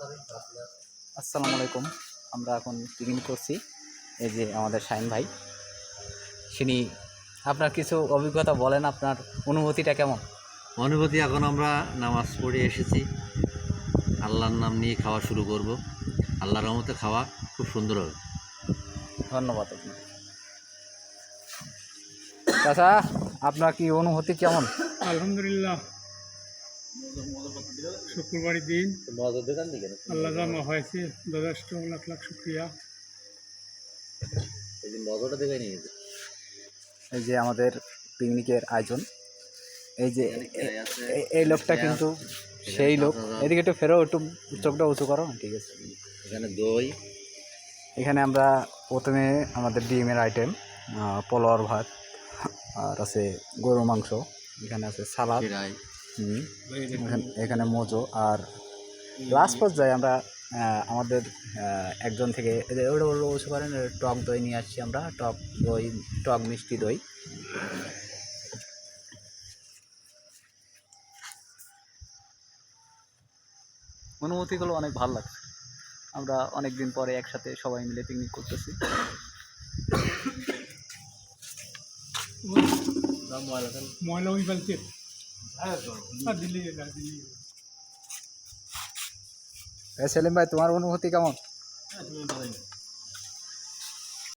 আসসালামু আলাইকুম। আমরা এখন পিকনিক করছি। এই যে আমাদের শাহিন ভাই, তিনি আপনার কিছু অভিজ্ঞতা বলেন, আপনার অনুভূতিটা কেমন? অনুভূতি, এখন আমরা নামাজ পড়ে এসেছি, আল্লাহর নাম নিয়ে খাওয়া শুরু করব। আল্লাহর রহমতে খাওয়া খুব সুন্দর হবে। ধন্যবাদ আপনাকে। চাচা, আপনার কি অনুভূতি কেমন? আলহামদুলিল্লাহ, শুক্রবারের দিন আল্লাহ জামা হয়েছে, যথেষ্ট লাখ লাখ শুক্রিয়া। এই যে আমাদের পিকনিকের আয়োজন, এই যে এই লোকটা কিন্তু সেই লোক। এদিকে একটু ফেরো, একটু চোখটা উঁচু করো। ঠিক আছে। এখানে দই, এখানে আমরা প্রথমে আমাদের ডিমের আইটেম, পোলাওয়ার ভাত, আর আছে গরুর মাংস, এখানে আছে সালাদ, এখানে মোজো, আর লাস্ট পর্যায়ে আমরা আমাদের একজন থেকে ওটা বলতে পারেন টক দই নিয়ে আসছি আমরা, টক দই, টক মিষ্টি দই। অনুভূতিগুলো অনেক ভালো লাগছে। আমরা অনেক দিন পরে একসাথে সবাই মিলে পিকনিক করতেছি। ময়লা ওই ফেলছে দিল্লি। সেলিম ভাই, তোমার অনুভূতি কেমন?